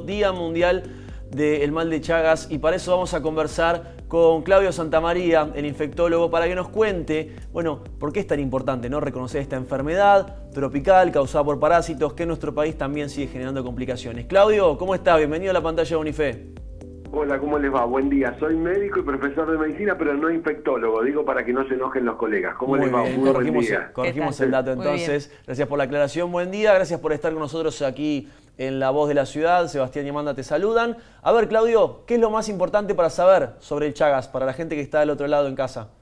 Día Mundial del Mal de Chagas, y para eso vamos a conversar con Claudio Santamaría, el infectólogo, para que nos cuente, bueno, por qué es tan importante, ¿no?, reconocer esta enfermedad tropical causada por parásitos que en nuestro país también sigue generando complicaciones. Claudio, ¿cómo estás? Bienvenido a la pantalla de Unife. Hola, ¿cómo les va? Buen día. Soy médico y profesor de medicina, pero no infectólogo. Digo para que no se enojen los colegas. ¿Cómo les va? Muy bien, Muy buen día. corregimos el dato entonces. Gracias por la aclaración. Buen día, gracias por estar con nosotros aquí en La Voz de la Ciudad. Sebastián y Amanda te saludan. A ver, Claudio, ¿qué es lo más importante para saber sobre el Chagas, para la gente que está del otro lado en casa?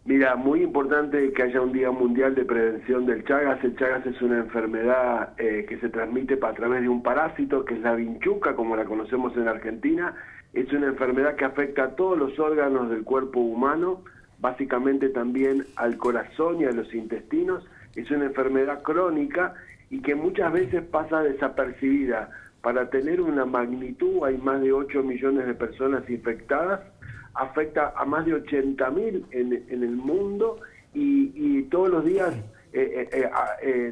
Mira, muy importante que haya un Día Mundial de Prevención del Chagas. El Chagas es una enfermedad que se transmite a través de un parásito, que es la vinchuca, como la conocemos en Argentina. Es una enfermedad que afecta a todos los órganos del cuerpo humano, básicamente también al corazón y a los intestinos. Es una enfermedad crónica y que muchas veces pasa desapercibida. Para tener una magnitud, hay más de 8 millones de personas infectadas, afecta a más de 80.000 en el mundo y todos los días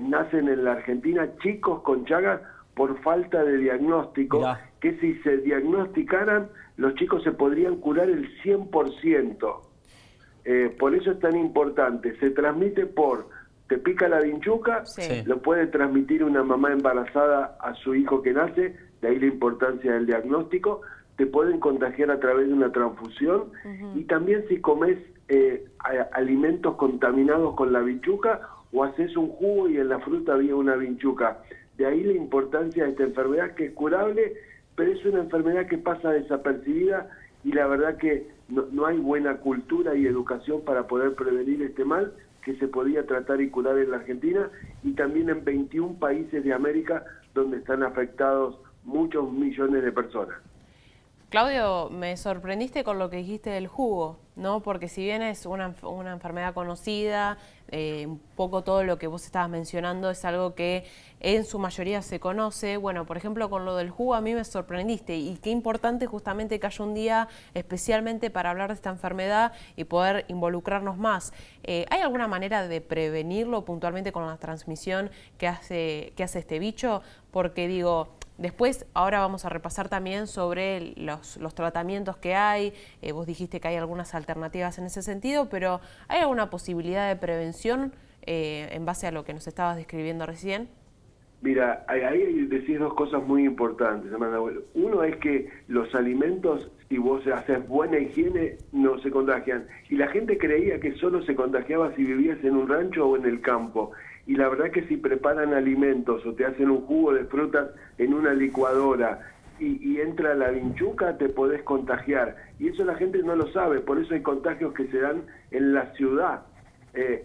nacen en la Argentina chicos con Chagas por falta de diagnóstico. Mirá. Que si se diagnosticaran, los chicos se podrían curar el 100%. Por eso es tan importante. Se transmite te pica la vinchuca, sí. Lo puede transmitir una mamá embarazada a su hijo que nace, de ahí la importancia del diagnóstico. Te pueden contagiar a través de una transfusión, y también si comes alimentos contaminados con la vinchuca o haces un jugo y en la fruta había una vinchuca. De ahí la importancia de esta enfermedad, que es curable, pero es una enfermedad que pasa desapercibida y la verdad que no hay buena cultura y educación para poder prevenir este mal, que se podía tratar y curar en la Argentina y también en 21 países de América donde están afectados muchos millones de personas. Claudio, me sorprendiste con lo que dijiste del jugo, ¿no? Porque si bien es una enfermedad conocida, un poco todo lo que vos estabas mencionando es algo que en su mayoría se conoce. Bueno, por ejemplo, con lo del jugo a mí me sorprendiste, y qué importante justamente que haya un día especialmente para hablar de esta enfermedad y poder involucrarnos más. ¿Hay alguna manera de prevenirlo puntualmente con la transmisión que hace este bicho? Porque digo, después, ahora vamos a repasar también sobre los tratamientos que hay. Vos dijiste que hay algunas alternativas en ese sentido, pero ¿hay alguna posibilidad de prevención en base a lo que nos estabas describiendo recién? Mira, ahí decís dos cosas muy importantes, Amanda. Uno es que los alimentos, si vos haces buena higiene, no se contagian. Y la gente creía que solo se contagiaba si vivías en un rancho o en el campo. Y la verdad que si preparan alimentos o te hacen un jugo de frutas en una licuadora y entra la vinchuca, te podés contagiar. Y eso la gente no lo sabe, por eso hay contagios que se dan en la ciudad.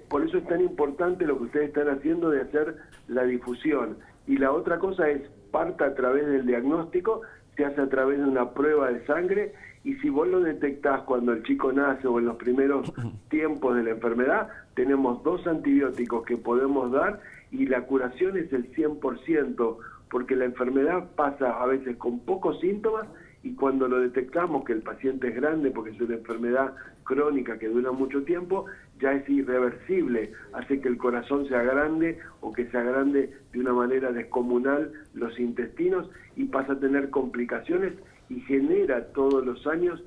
Por eso es tan importante lo que ustedes están haciendo de hacer la difusión. Y la otra cosa es, parta a través del diagnóstico, se hace a través de una prueba de sangre, y si vos lo detectás cuando el chico nace o en los primeros tiempos de la enfermedad, tenemos 2 antibióticos que podemos dar y la curación es el 100%, porque la enfermedad pasa a veces con pocos síntomas, y cuando lo detectamos que el paciente es grande, porque es una enfermedad crónica que dura mucho tiempo, ya es irreversible, hace que el corazón sea grande o que se agrande de una manera descomunal los intestinos y pasa a tener complicaciones y genera todos los años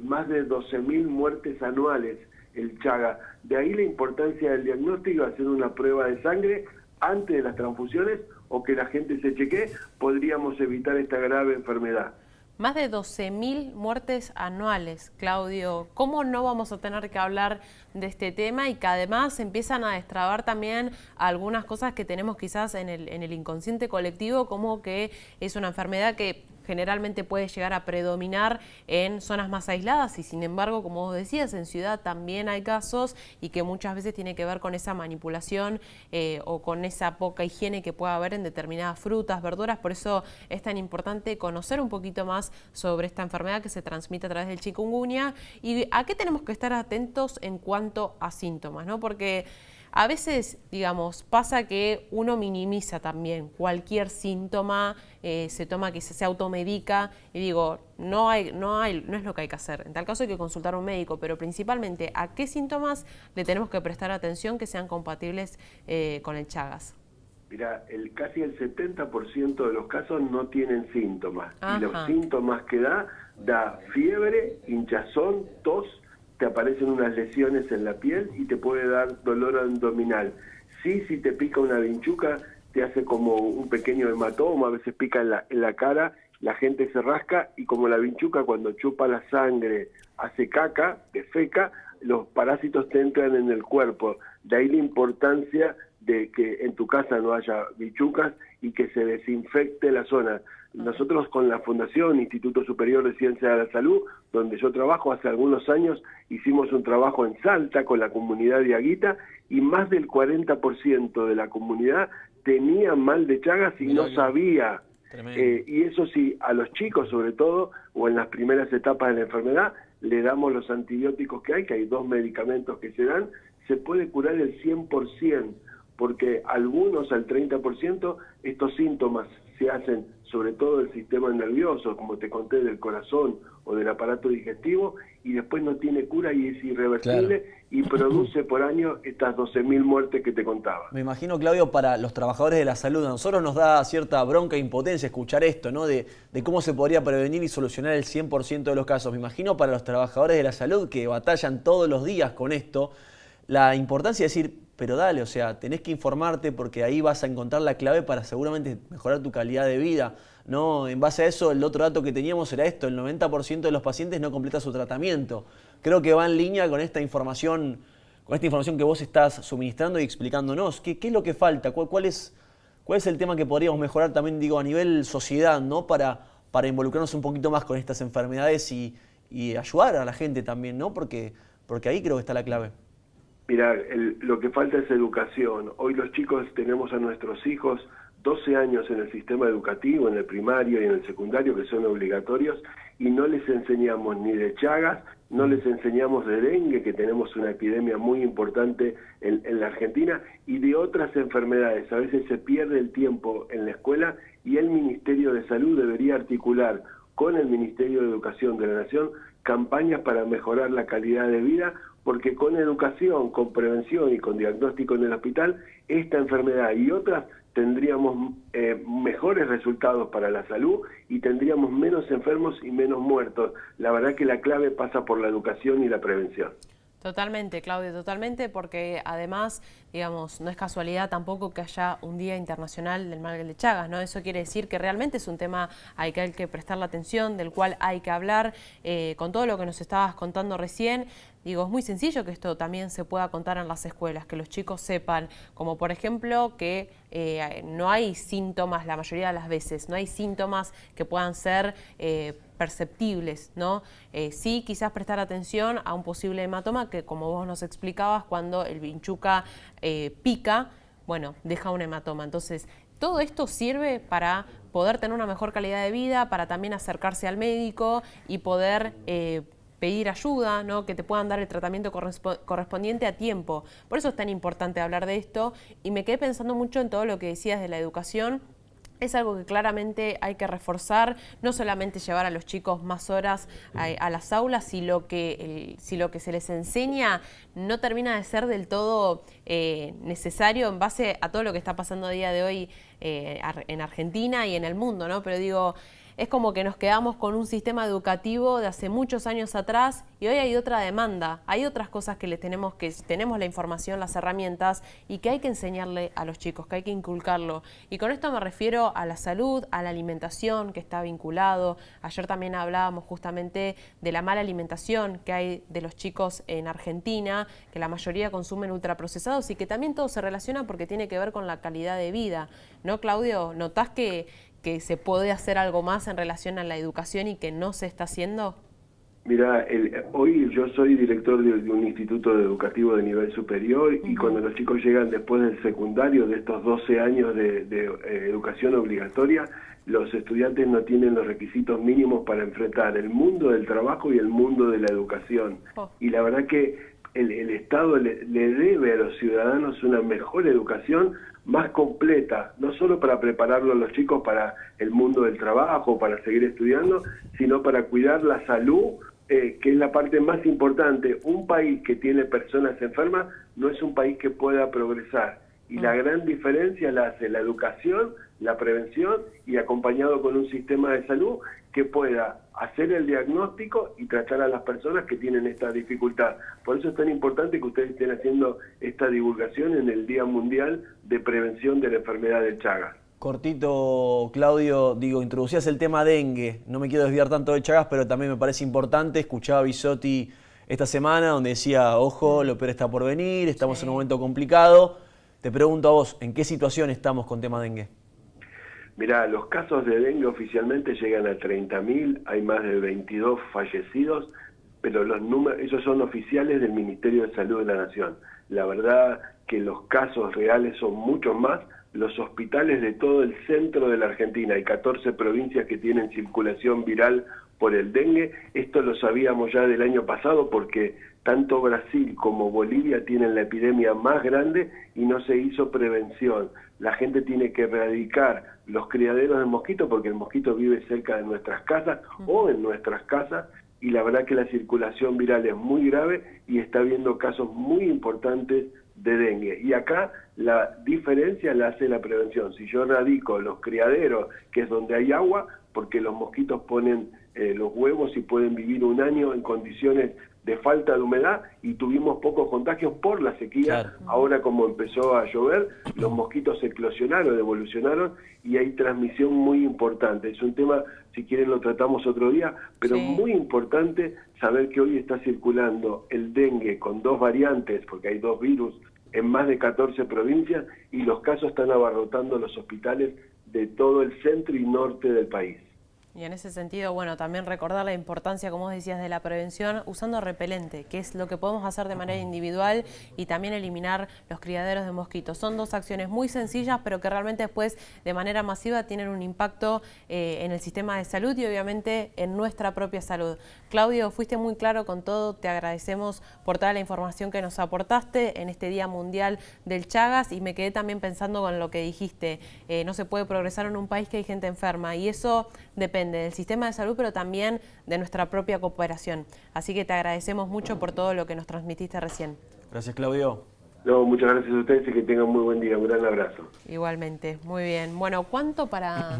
más de 12.000 muertes anuales el Chaga. De ahí la importancia del diagnóstico, hacer una prueba de sangre antes de las transfusiones o que la gente se chequee, podríamos evitar esta grave enfermedad. Más de 12.000 muertes anuales, Claudio. ¿Cómo no vamos a tener que hablar de este tema y que además empiezan a destrabar también algunas cosas que tenemos quizás en el inconsciente colectivo, como que es una enfermedad que generalmente puede llegar a predominar en zonas más aisladas y sin embargo, como vos decías, en ciudad también hay casos y que muchas veces tiene que ver con esa manipulación o con esa poca higiene que pueda haber en determinadas frutas, verduras. Por eso es tan importante conocer un poquito más sobre esta enfermedad que se transmite a través del chikungunya y a qué tenemos que estar atentos en cuanto a síntomas, ¿no? Porque a veces, digamos, pasa que uno minimiza también cualquier síntoma, se toma que se automedica y digo, no es lo que hay que hacer. En tal caso hay que consultar a un médico, pero principalmente, ¿a qué síntomas le tenemos que prestar atención que sean compatibles con el Chagas? Mirá, casi el 70% de los casos no tienen síntomas. Ajá. Y los síntomas que da fiebre, hinchazón, tos, te aparecen unas lesiones en la piel y te puede dar dolor abdominal. Sí, si te pica una vinchuca, te hace como un pequeño hematoma, a veces pica en la cara, la gente se rasca y como la vinchuca cuando chupa la sangre hace caca, defeca, los parásitos te entran en el cuerpo. De ahí la importancia de que en tu casa no haya vinchucas y que se desinfecte la zona. Nosotros con la Fundación Instituto Superior de Ciencia de la Salud, donde yo trabajo hace algunos años, hicimos un trabajo en Salta con la comunidad de Aguita y más del 40% de la comunidad tenía mal de Chagas y no sabía. Y eso sí, a los chicos sobre todo, o en las primeras etapas de la enfermedad, le damos los antibióticos que hay 2 medicamentos que se dan, se puede curar el 100%, porque algunos, al 30%, estos síntomas se hacen sobre todo del sistema nervioso, como te conté, del corazón o del aparato digestivo, y después no tiene cura y es irreversible, claro. Y produce por año estas 12.000 muertes que te contaba. Me imagino, Claudio, para los trabajadores de la salud, a nosotros nos da cierta bronca e impotencia escuchar esto, ¿no? De cómo se podría prevenir y solucionar el 100% de los casos. Me imagino para los trabajadores de la salud que batallan todos los días con esto, la importancia de decir, pero dale, o sea, tenés que informarte porque ahí vas a encontrar la clave para seguramente mejorar tu calidad de vida, ¿no? En base a eso, el otro dato que teníamos era esto, el 90% de los pacientes no completa su tratamiento. Creo que va en línea con esta información que vos estás suministrando y explicándonos. ¿Qué es lo que falta? ¿Cuál es el tema que podríamos mejorar también, digo, a nivel sociedad, ¿no? Para involucrarnos un poquito más con estas enfermedades y ayudar a la gente también, ¿no? Porque ahí creo que está la clave. Mirá, lo que falta es educación. Hoy los chicos tenemos a nuestros hijos 12 años en el sistema educativo, en el primario y en el secundario, que son obligatorios, y no les enseñamos ni de Chagas, no les enseñamos de dengue, que tenemos una epidemia muy importante en la Argentina, y de otras enfermedades. A veces se pierde el tiempo en la escuela y el Ministerio de Salud debería articular con el Ministerio de Educación de la Nación campañas para mejorar la calidad de vida, porque con educación, con prevención y con diagnóstico en el hospital, esta enfermedad y otras tendríamos mejores resultados para la salud y tendríamos menos enfermos y menos muertos. La verdad que la clave pasa por la educación y la prevención. Totalmente, Claudio, totalmente, porque además, digamos, no es casualidad tampoco que haya un Día Internacional del Mal de Chagas, ¿no? Eso quiere decir que realmente es un tema al que hay que prestarle atención, del cual hay que hablar, con todo lo que nos estabas contando recién. Digo, es muy sencillo que esto también se pueda contar en las escuelas, que los chicos sepan, como por ejemplo que no hay síntomas, la mayoría de las veces, no hay síntomas que puedan ser perceptibles, ¿no? Sí, quizás prestar atención a un posible hematoma que, como vos nos explicabas, cuando el vinchuca pica, bueno, deja un hematoma. Entonces, todo esto sirve para poder tener una mejor calidad de vida, para también acercarse al médico y poder pedir ayuda, ¿no? Que te puedan dar el tratamiento correspondiente a tiempo. Por eso es tan importante hablar de esto y me quedé pensando mucho en todo lo que decías de la educación. Es algo que claramente hay que reforzar, no solamente llevar a los chicos más horas a las aulas, si lo que se les enseña no termina de ser del todo necesario en base a todo lo que está pasando a día de hoy en Argentina y en el mundo, ¿no? Pero digo, es como que nos quedamos con un sistema educativo de hace muchos años atrás y hoy hay otra demanda, hay otras cosas que tenemos la información, las herramientas y que hay que enseñarle a los chicos, que hay que inculcarlo. Y con esto me refiero a la salud, a la alimentación que está vinculado. Ayer también hablábamos justamente de la mala alimentación que hay de los chicos en Argentina, que la mayoría consumen ultraprocesados y que también todo se relaciona porque tiene que ver con la calidad de vida. ¿No, Claudio? ¿Notás que se puede hacer algo más en relación a la educación y que no se está haciendo? Mira, hoy yo soy director de un instituto educativo de nivel superior y cuando los chicos llegan después del secundario, de estos 12 años de educación obligatoria, los estudiantes no tienen los requisitos mínimos para enfrentar el mundo del trabajo y el mundo de la educación. Y la verdad que el Estado le debe a los ciudadanos una mejor educación más completa, no solo para prepararlos a los chicos para el mundo del trabajo, para seguir estudiando, sino para cuidar la salud, que es la parte más importante. Un país que tiene personas enfermas no es un país que pueda progresar. Y la gran diferencia la hace la educación, la prevención y acompañado con un sistema de salud que pueda hacer el diagnóstico y tratar a las personas que tienen esta dificultad. Por eso es tan importante que ustedes estén haciendo esta divulgación en el Día Mundial de Prevención de la Enfermedad del Chagas. Cortito, Claudio, introducías el tema dengue. No me quiero desviar tanto de Chagas, pero también me parece importante. Escuchaba a Bisotti esta semana donde decía, ojo, lo peor está por venir, estamos en un momento complicado. Te pregunto a vos, ¿en qué situación estamos con tema dengue? Mirá, los casos de dengue oficialmente llegan a 30.000, hay más de 22 fallecidos, pero los números, esos son oficiales del Ministerio de Salud de la Nación. La verdad que los casos reales son muchos más. Los hospitales de todo el centro de la Argentina, hay 14 provincias que tienen circulación viral por el dengue. Esto lo sabíamos ya del año pasado porque tanto Brasil como Bolivia tienen la epidemia más grande y no se hizo prevención. La gente tiene que erradicar los criaderos de mosquitos porque el mosquito vive cerca de nuestras casas o en nuestras casas, y la verdad que la circulación viral es muy grave y está habiendo casos muy importantes de dengue. Y acá la diferencia la hace la prevención. Si yo erradico los criaderos, que es donde hay agua, porque los mosquitos ponen los huevos y pueden vivir un año en condiciones de falta de humedad, y tuvimos pocos contagios por la sequía. Claro. Ahora, como empezó a llover, los mosquitos eclosionaron, evolucionaron, y hay transmisión muy importante. Es un tema, si quieren lo tratamos otro día, pero muy importante saber que hoy está circulando el dengue con 2 variantes, porque hay 2 virus en más de 14 provincias, y los casos están abarrotando los hospitales de todo el centro y norte del país. Y en ese sentido, bueno, también recordar la importancia, como vos decías, de la prevención usando repelente, que es lo que podemos hacer de manera individual, y también eliminar los criaderos de mosquitos. Son 2 acciones muy sencillas, pero que realmente después, de manera masiva, tienen un impacto en el sistema de salud y obviamente en nuestra propia salud. Claudio, fuiste muy claro con todo, te agradecemos por toda la información que nos aportaste en este Día Mundial del Chagas, y me quedé también pensando con lo que dijiste. No se puede progresar en un país que hay gente enferma, y eso depende del sistema de salud, pero también de nuestra propia cooperación. Así que te agradecemos mucho por todo lo que nos transmitiste recién. Gracias, Claudio. No, muchas gracias a ustedes y que tengan muy buen día. Un gran abrazo. Igualmente, muy bien. Bueno, ¿cuánto para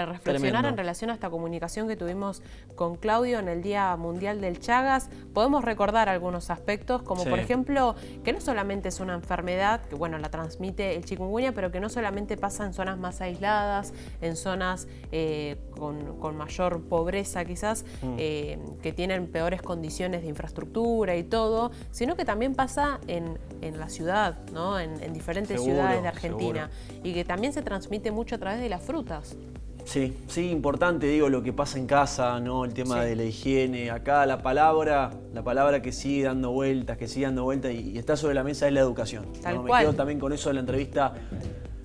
reflexionar en relación a esta comunicación que tuvimos con Claudio en el Día Mundial del Chagas? Podemos recordar algunos aspectos, como por ejemplo, que no solamente es una enfermedad, que bueno, la transmite el chikungunya, pero que no solamente pasa en zonas más aisladas, en zonas con mayor pobreza quizás, que tienen peores condiciones de infraestructura y todo, sino que también pasa en la ciudad, ¿no? En diferentes ciudades de Argentina, y que también se transmite mucho a través de las frutas. Sí, importante, lo que pasa en casa, ¿no? El tema de la higiene. Acá la palabra que sigue dando vueltas, y está sobre la mesa es la educación, ¿no? Me quedo también con eso de la entrevista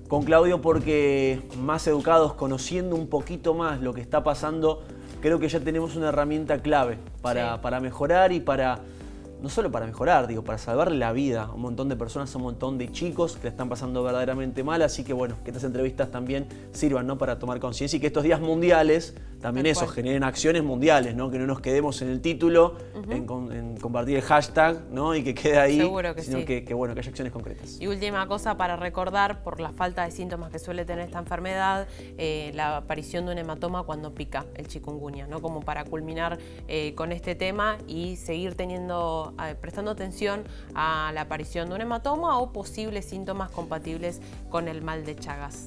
con Claudio, porque más educados, conociendo un poquito más lo que está pasando, creo que ya tenemos una herramienta clave para mejorar y para... No solo para mejorar, para salvarle la vida a un montón de personas, a un montón de chicos que la están pasando verdaderamente mal. Así que bueno, que estas entrevistas también sirvan, ¿no? Para tomar conciencia, y que estos días mundiales también generen acciones mundiales, ¿no? Que no nos quedemos en el título, en compartir el hashtag, ¿no? Y que quede ahí, sino que haya acciones concretas. Y última cosa para recordar, por la falta de síntomas que suele tener esta enfermedad, la aparición de un hematoma cuando pica el chikungunya, ¿no? Como para culminar con este tema y seguir prestando atención a la aparición de un hematoma o posibles síntomas compatibles con el mal de Chagas.